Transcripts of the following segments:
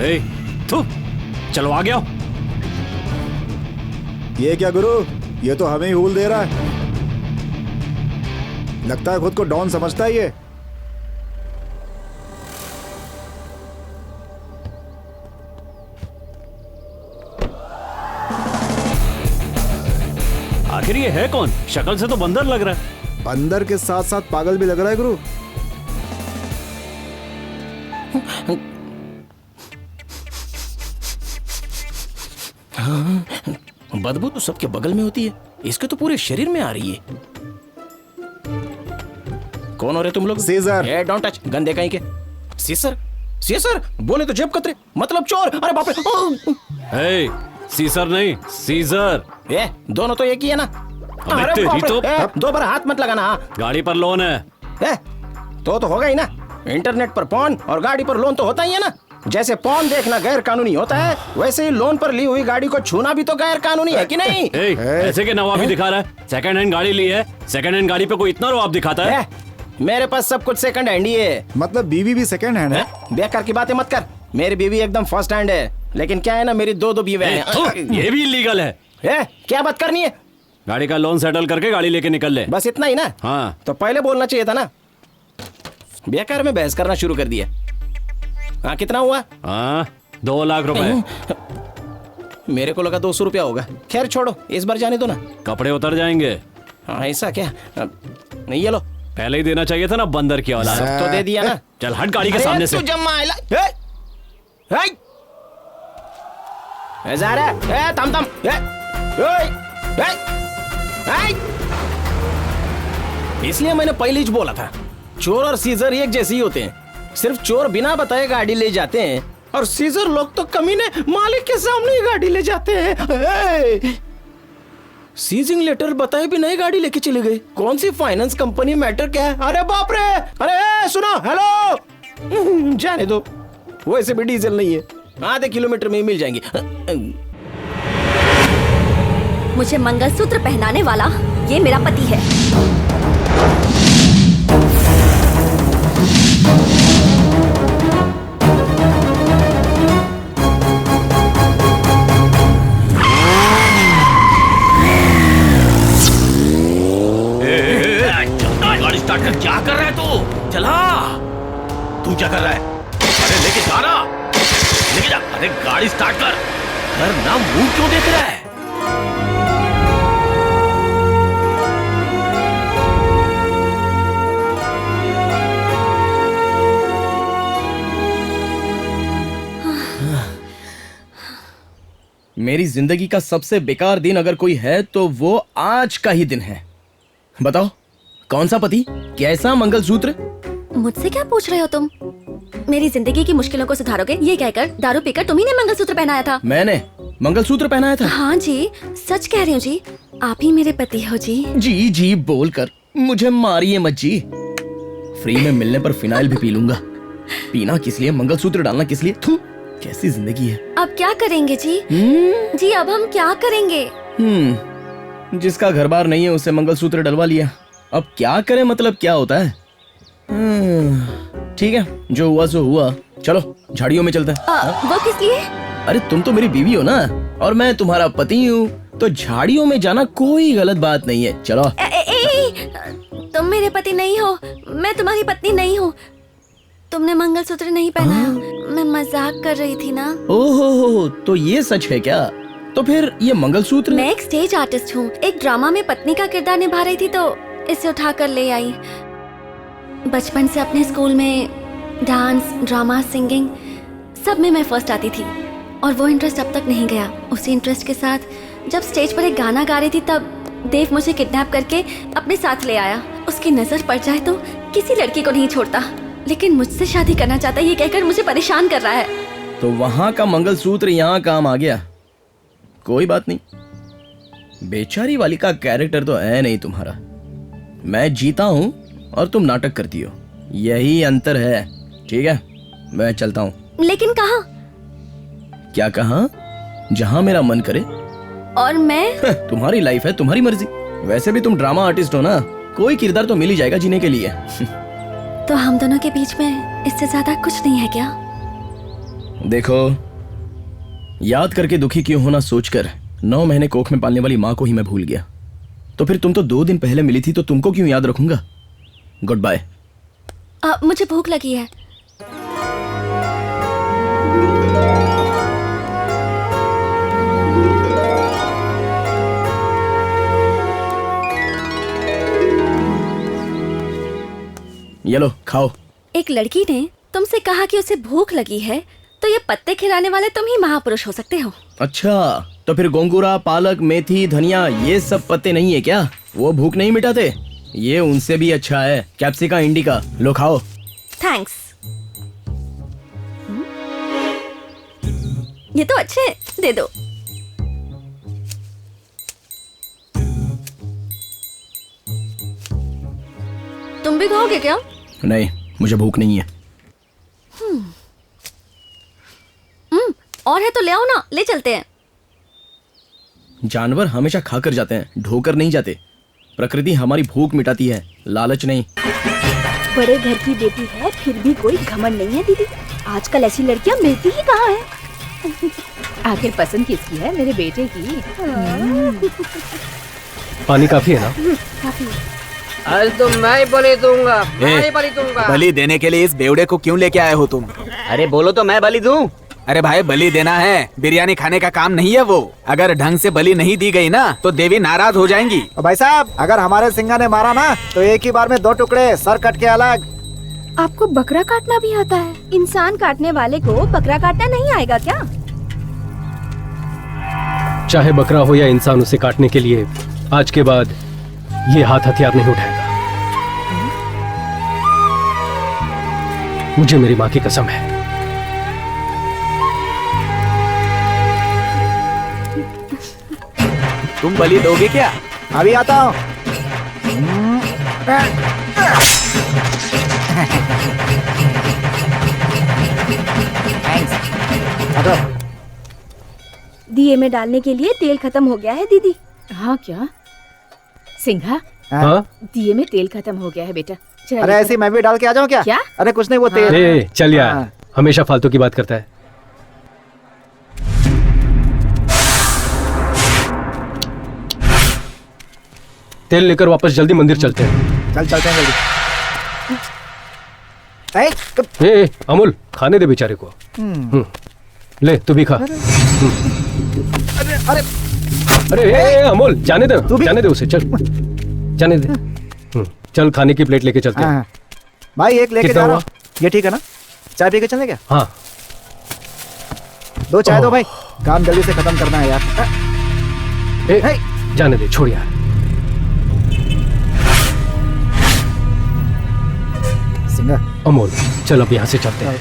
ए, थू, चलो आ गया। ये क्या गुरु, ये तो हमें ही हूल दे रहा है। लगता है खुद को डॉन समझता है ये। आखिर ये है कौन? शक्ल से तो बंदर लग रहा है। बंदर के साथ साथ पागल भी लग रहा है गुरु। बदबू तो सबके बगल में होती है, इसके तो पूरे शरीर में आ रही है। कौन हो रहे तुम लोग? सीजर। डोंट टच, गंदे कहीं के। सीसर? सीसर बोले तो जेब कतरे, मतलब चोर। अरे बाप रे। ए, सीसर नहीं, सीजर। दोनों तो एक ही है ना। अरे तेरी तो दो बार हाथ मत लगाना। गाड़ी पर लोन है। तो होगा ही ना। इंटरनेट पर पॉन और गाड़ी पर लोन तो होता ही है ना। जैसे पॉन देखना गैर कानूनी होता है, वैसे ही लोन पर ली हुई गाड़ी को छूना भी तो गैर कानूनी है कि नहीं? ऐसे के नवाबी दिखा रहा है। सेकंड हैंड गाड़ी ली है, सेकंड हैंड गाड़ी पे कोई इतना रवाब दिखाता है? मेरे पास सब कुछ सेकंड हैंड ही है। मतलब बीवी भी सेकंड हैंड है? बेकार की बातें मत कर। मेरी बीवी एकदम फर्स्ट हैंड है, लेकिन क्या है ना, मेरी दो बीवी हैं। ये भी इलीगल है। क्या बात करनी है? गाड़ी का लोन सेटल करके गाड़ी लेके निकल ले। बस इतना ही ना? हाँ। तो पहले बोलना चाहिए था ना। बेकार में बहस करना शुरू कर दिया। हाँ, कितना हुआ? 2 लाख रुपए। मेरे को लगा 200 रुपया होगा। खैर छोड़ो, इस बार जाने दो ना। कपड़े उतर जाएंगे। हाँ, ऐसा क्या? नहीं, ये लो। पहले ही देना चाहिए था ना, बंदर की औलाद। सब तो दे दिया ना। चल हट गाड़ी के सामने से। इसलिए मैंने पहले ही बोला था, चोर और सीजर एक जैसे ही होते हैं। सिर्फ चोर बिना बताए गाड़ी ले जाते हैं, और सीजर लोग तो कमीने मालिक के सामने ही गाड़ी ले जाते हैं। सीजिंग लेटर बताए भी नई गाड़ी लेके चले गए। कौन सी फाइनेंस कंपनी, मैटर क्या है? अरे बाप रे। अरे सुनो, हेलो। जाने दो, वैसे भी डीजल नहीं है, आधे किलोमीटर में ही मिल जाएंगी। मुझे मंगलसूत्र पहनाने वाला ये मेरा पति है। क्या कर रहा है तू? चला। तू क्या कर रहा है? अरे लेके जा ना, लेके जा। अरे गाड़ी स्टार्ट कर। कर ना, मुंह क्यों देख रहा है? मेरी जिंदगी का सबसे बेकार दिन अगर कोई है तो वो आज का ही दिन है। बताओ, कौन सा पति, कैसा मंगलसूत्र? मुझसे क्या पूछ रहे हो तुम? मेरी जिंदगी की मुश्किलों को सुधारोगे ये कहकर दारू पीकर तुम्ही ने मंगलसूत्र पहनाया था। मैंने मंगलसूत्र पहनाया था? हाँ जी, सच कह रही हूँ जी, आप ही मेरे पति हो जी। जी जी बोलकर मुझे मारिए मत जी। फ्री में मिलने पर फिनाइल भी पी लूंगा। पीना किस लिए, मंगलसूत्र डालना किस लिए? थू, कैसी जिंदगी है। अब क्या करेंगे जी? जी अब हम क्या करेंगे? जिसका घर बार नहीं है उसे मंगलसूत्र डलवा लिया, अब क्या करें? मतलब क्या होता है? ठीक है, जो हुआ सो हुआ। चलो झाड़ियों में चलते हैं। वो किस लिए? अरे तुम तो मेरी बीवी हो ना, और मैं तुम्हारा पति हूँ, तो झाड़ियों में जाना कोई गलत बात नहीं है। चलो। तुम मेरे पति नहीं हो, मैं तुम्हारी पत्नी नहीं हूँ। तुमने मंगलसूत्र नहीं पहनाया। मैं मजाक कर रही थी ना। ओहो, तो ये सच है क्या? तो फिर ये मंगलसूत्र? मैं एक स्टेज आर्टिस्ट हूँ, एक ड्रामा में पत्नी का किरदार निभा रही थी, तो इसे उठाकर ले आई। बचपन से अपने स्कूल में डांस, ड्रामा, सिंगिंग सब में मैं फर्स्ट आती थी, और वो इंटरेस्ट अब तक नहीं गया। उसी इंटरेस्ट के साथ जब स्टेज पर एक गाना गा रही थी, तब देव मुझे किडनैप करके अपने साथ ले आया। उसकी नजर पड़ जाए तो किसी लड़की को नहीं छोड़ता, लेकिन मुझसे शादी करना चाहता है ये कहकर मुझे परेशान कर रहा है। तो वहां का मंगलसूत्र यहाँ काम आ गया। कोई बात नहीं, बेचारी वाली का कैरेक्टर तो है नहीं तुम्हारा। मैं जीता हूँ और तुम नाटक करती हो, यही अंतर है। ठीक है, मैं चलता हूँ। लेकिन कहाँ? क्या कहाँ? जहाँ मेरा मन करे। और मैं? तुम्हारी लाइफ है, तुम्हारी मर्जी। वैसे भी तुम ड्रामा आर्टिस्ट हो ना, कोई किरदार तो मिल ही जाएगा जीने के लिए। तो हम दोनों के बीच में इससे ज्यादा कुछ नहीं है क्या? देखो, याद करके दुखी क्यों होना सोचकर 9 महीने कोख में पालने वाली माँ को ही मैं भूल गया। तो फिर तुम तो 2 दिन पहले मिली थी, तो तुमको क्यों याद रखूंगा। Goodbye. मुझे भूख लगी है। ये लो, खाओ। एक लड़की ने तुमसे कहा कि उसे भूख लगी है, तो ये पत्ते खिलाने वाले तुम ही महापुरुष हो सकते हो। अच्छा, तो फिर गोंगूरा, पालक, मेथी, धनिया ये सब पत्ते नहीं है क्या? वो भूख नहीं मिटाते? ये उनसे भी अच्छा है, कैप्सिका इंडिका। लो खाओ। थैंक्स। ये तो अच्छे हैं, दे दो। तुम भी खाओगे क्या? नहीं, मुझे भूख नहीं है। और है तो ले आओ ना, ले चलते हैं। जानवर हमेशा खाकर जाते हैं, ढोकर नहीं जाते। प्रकृति हमारी भूख मिटाती है, लालच नहीं। बड़े घर की बेटी है, फिर भी कोई घमंड नहीं है दीदी। आजकल ऐसी लड़कियां मिलती ही कहाँ है। आखिर पसंद किसकी है? मेरे बेटे की। पानी काफी है ना? काफी। आज तो मैं बलि दूंगा, मैं बलि दूंगा। बलि देने के लिए इस बेवड़े को क्यों लेके आए हो तुम? अरे बोलो तो मैं बलि दूं। अरे भाई, बलि देना है, बिरयानी खाने का काम नहीं है वो। अगर ढंग से बलि नहीं दी गई ना तो देवी नाराज हो जाएंगी। भाई साहब, अगर हमारे सिंघा ने मारा ना तो एक ही बार में 2 टुकड़े, सर कट के अलग। आपको बकरा काटना भी आता है? इंसान काटने वाले को बकरा काटना नहीं आएगा क्या? चाहे बकरा हो या इंसान, उसे काटने के लिए आज के बाद ये हाथ हथियार नहीं उठाएगा। मुझे मेरी माँ की कसम है। तुम बलि दोगे क्या? अभी आता हूँ। दिए में डालने के लिए तेल खत्म हो गया है दीदी। हाँ क्या? सिंघा, हाँ? दिए में तेल खत्म हो गया है बेटा। चल अरे ऐसे मैं भी डाल के आ जाऊँ क्या? क्या? अरे कुछ नहीं, वो तेल। ए, चल यार, हाँ। हमेशा फालतू की बात करता है। तेल लेकर वापस जल्दी मंदिर चलते हैं। चल चलते हैं जल्दी। ए, अमूल, खाने दे बेचारे को। ले, तू भी खा। अरे अरे अरे अमूल, जाने दे, जाने दे उसे, चल जाने दे। चल, खाने की प्लेट लेके चलते हैं। हाँ। भाई एक लेके कितना जा रहा हुआ? हूँ। ये ठीक है ना? चाय पी के चले क्या? हाँ। 2 चाय दो भाई, काम जल्दी से खत्म करना है यार। ए, जाने दे, छोड़ यार। सिंघा, अमोल, चल अब यहाँ से चलते हैं।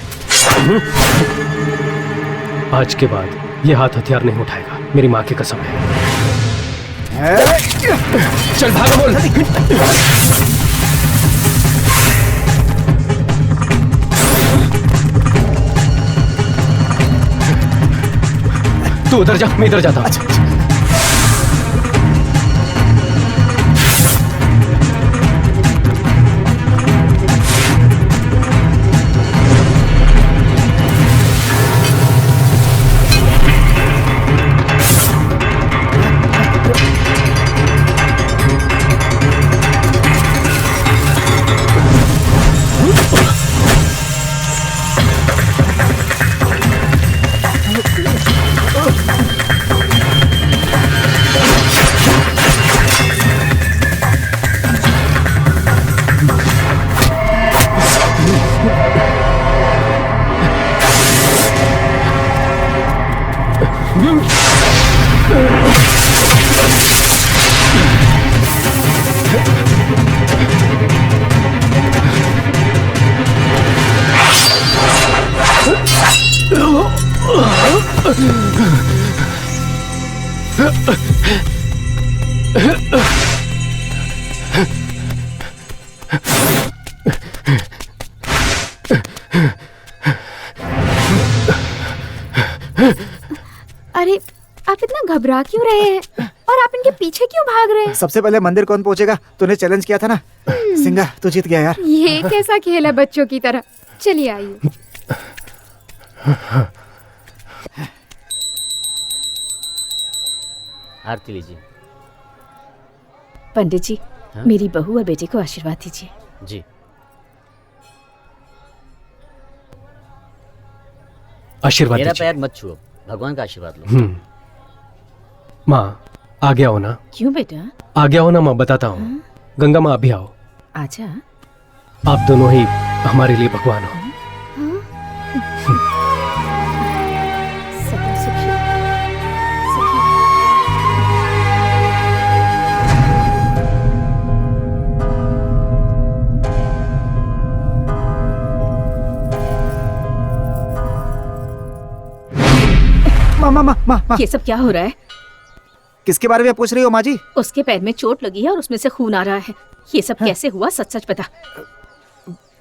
आज के बाद ये हाथ हथियार नहीं उठाएगा, मेरी माँ की कसम है। चल भाग अमोल। तू उधर जा, मैं इधर जाता हूँ। अरे आप इतना घबरा क्यों रहे हैं? और आप इनके पीछे क्यों भाग रहे हैं? सबसे पहले मंदिर कौन पहुंचेगा? तूने चैलेंज किया था ना। सिंघा, तू जीत गया यार। ये कैसा खेल है बच्चों की तरह? चलिए आइए। आरती लीजिए। पंडित जी, मेरी बहू और बेटे को आशीर्वाद दीजिए। जी। आशीर्वाद मेरा दीजिए। पैर मत छुओ, भगवान का आशीर्वाद लो। माँ आ गया हो ना? क्यों बेटा? आ गया हो ना माँ, बताता हूँ। गंगा माँ अभी आओ। आजा। आप दोनों ही हमारे लिए भगवान हो। सदा सुखी। माँ, ये सब क्या हो रहा है? किसके बारे में पूछ रही हो माँ जी? उसके पैर में चोट लगी है और उसमें से खून आ रहा है। ये सब कैसे हुआ, सच सच बता।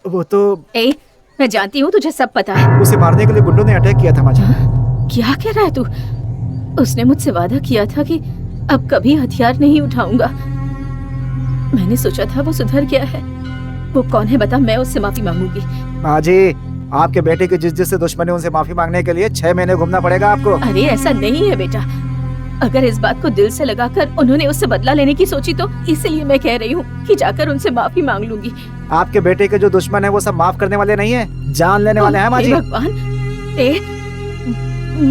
वो तो ए, मैं जानती हूँ तुझे सब पता है। उसे मारने के लिए गुंडों ने अटैक किया था माँ जी। क्या कह रहा है तू? उसने मुझसे वादा किया था कि अब कभी हथियार नहीं उठाऊंगा। मैंने सोचा था वो सुधर गया है। वो कौन है बता, मैं उससे माफी मांगूंगी। माँ जी, आपके बेटे की जिससे दुश्मनी उनसे माफी मांगने के लिए 6 महीने घूमना पड़ेगा आपको। अरे ऐसा नहीं है बेटा, अगर इस बात को दिल से लगाकर उन्होंने उससे बदला लेने की सोची तो इसलिए मैं कह रही हूँ कि जाकर उनसे माफी मांग लूंगी। आपके बेटे के जो दुश्मन है वो सब माफ करने वाले नहीं है, जान लेने वाले हैं माँ जी। भगवान,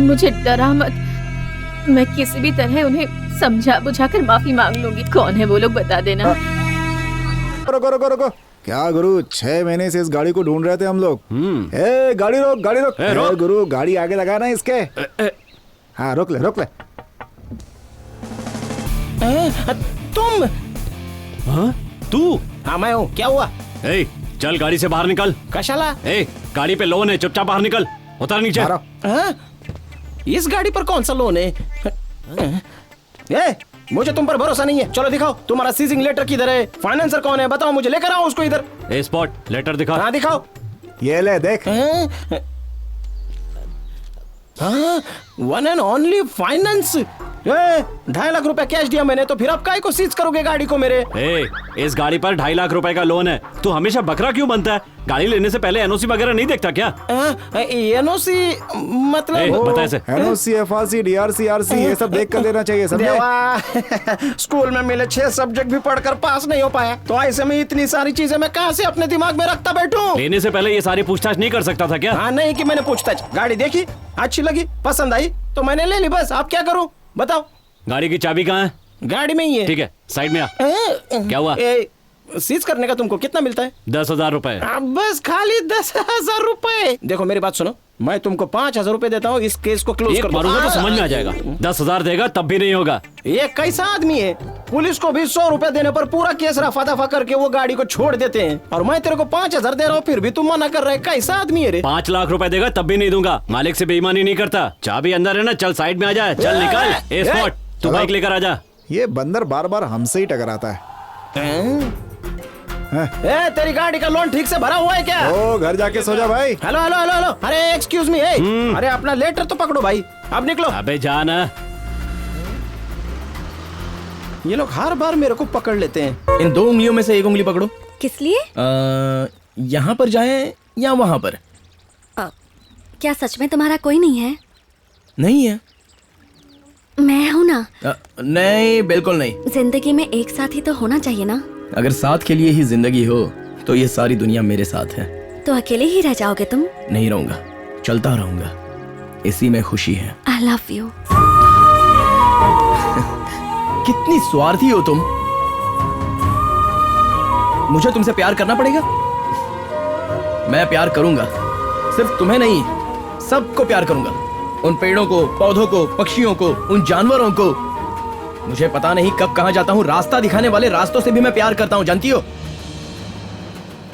मुझे डरा मत। मैं किसी भी तरह उन्हें समझा बुझाकर माफी मांग लूंगी। कौन है वो लोग, बता देना। रुको रुको रुको, क्या गुरु 6 महीने से इस गाड़ी को ढूंढ रहे थे हम लोग। गाड़ी रोक, गाड़ी रोक। गुरु गाड़ी आगे लगा ना इसके। हाँ रोक ले, रोक ले। तुम? हाँ? तू? हाँ मैं हूँ। क्या हुआ? ए, चल गाड़ी से बाहर निकल। कशाला? ए, गाड़ी पे लोन है, चुपचाप बाहर निकल। उतर नीचे। इस गाड़ी पर कौन सा लोन है? मुझे तुम पर भरोसा नहीं है। चलो दिखाओ तुम्हारा सीजिंग लेटर किधर है? फाइनेंसर कौन है बताओ मुझे, लेकर आओ उसको इधर। ए स्पॉट, लेटर दिखा। हाँ दिखाओ। ये ले देख। 1 and only फाइनेंस। 2.5 लाख रुपए कैश दिया मैंने, तो फिर अब काहे को सीज करोगे गाड़ी को मेरे? इस गाड़ी पर 2.5 लाख रुपए का लोन है। तू हमेशा बकरा क्यों बनता है? गाड़ी लेने से पहले एनओसी वगैरह नहीं देखता क्या? एनओसी मतलब? बता इसे। एनओसी, एफआरसी, डीआरसी, आरसी ये सब देख कर लेना चाहिए, समझे? स्कूल में मिले 6 सब्जेक्ट भी पढ़कर पास नहीं हो पाया, तो ऐसे में इतनी सारी चीजें मैं कहाँ से अपने दिमाग में रखता बैठूं? लेने से पहले ये सारी पूछताछ नहीं कर सकता था क्या? हाँ नहीं कि मैंने पूछताछ। गाड़ी देखी, अच्छी लगी, पसंद आई तो मैंने ले ली, बस। आप क्या करूं बताओ? गाड़ी की चाबी कहाँ है? गाड़ी में ही है। ठीक है, साइड में आ। क्या हुआ? सीज करने का तुमको कितना मिलता है? 10,000 रुपए। बस खाली 10,000 रुपए? देखो मेरी बात सुनो, मैं तुमको 5,000 रुपए देता हूँ, इस केस को क्लोज कर दो। मारूंगा तो समझ में आ जाएगा। 10,000 देगा तब भी नहीं होगा। ये कैसा आदमी है? पुलिस को भी 100 रुपए देने पर पूरा केस रफा दफा करके वो गाड़ी को छोड़ देते हैं, और मैं तेरे को 5,000 दे रहा हूँ फिर भी तुम मना कर रहे। कैसा आदमी है रे? 5 लाख रुपए देगा तब भी नहीं दूंगा। मालिक से बेईमानी नहीं करता। चाबी अंदर है ना, चल साइड में आ जा। चल निकल। ए स्पॉट, तू बाइक लेकर आ जा। ये बंदर बार बार हमसे ही टकराता है। तेरी गाड़ी का लोन ठीक से भरा हुआ है क्या? ओ घर जाके सो जा भाई। हेलो हेलो हेलो हेलो, अरे एक्सक्यूज मी। अरे अपना लेटर तो पकड़ो भाई, अब निकलो। अबे जाना। ये लोग हर बार मेरे को पकड़ लेते हैं। इन 2 उंगलियों में से 1 उंगली पकड़ो। किस लिए? यहाँ पर जाएं या वहाँ पर? क्या सच में तुम्हारा कोई नहीं है? नहीं है। मैं हूँ ना। नहीं बिल्कुल नहीं। जिंदगी में एक साथ ही तो होना चाहिए ना। अगर साथ के लिए ही जिंदगी हो तो ये सारी दुनिया मेरे साथ है। तो अकेले ही रह जाओगे तुम? नहीं रहूंगा, चलता रहूंगा, इसी में खुशी है। I love you। कितनी स्वार्थी हो तुम। मुझे तुमसे प्यार करना पड़ेगा? मैं प्यार करूंगा, सिर्फ तुम्हें नहीं, सबको प्यार करूंगा। उन पेड़ों को, पौधों को, पक्षियों को, उन जानवरों को। मुझे पता नहीं कब कहां जाता हूं, रास्ता दिखाने वाले रास्तों से भी मैं प्यार करता हूं, जानती हो?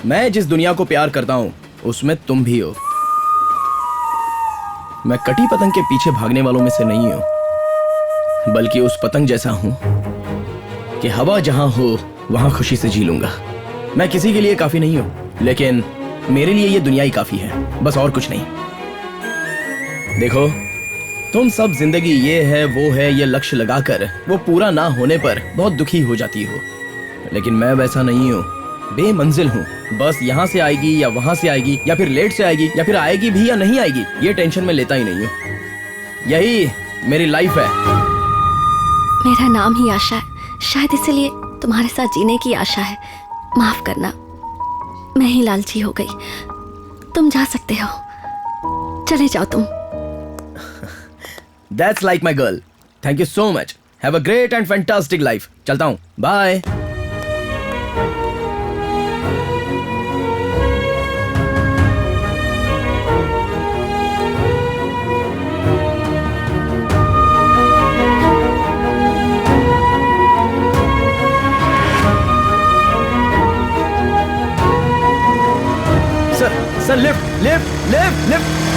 मैं जिस दुनिया को प्यार करता हूं उसमें तुम भी हो। मैं कटी पतंग के पीछे भागने वालों में से नहीं हूं, बल्कि उस पतंग जैसा हूं कि हवा जहां हो वहां खुशी से जी लूंगा। मैं किसी के लिए काफी नहीं हूं, लेकिन मेरे लिए ये दुनिया ही काफी है, बस और कुछ नहीं। देखो तुम सब जिंदगी ये है वो है ये लक्ष्य लगाकर वो पूरा ना होने पर बहुत दुखी हो जाती हो, लेकिन मैं वैसा नहीं हूँ। बेमंजिल हूँ, बस यहाँ से आएगी या वहां से आएगी, या फिर लेट से आएगी, या फिर आएगी भी या नहीं आएगी, ये टेंशन में लेता ही नहीं हूँ। यही मेरी लाइफ है। मेरा नाम ही आशा है, शायद इसलिए तुम्हारे साथ जीने की आशा है। माफ करना, मैं ही लालची हो गई। तुम जा सकते हो, चले जाओ तुम। That's like my girl. Thank you so much. Have a great and fantastic life. चलता हूँ, bye. Sir lift lift lift lift.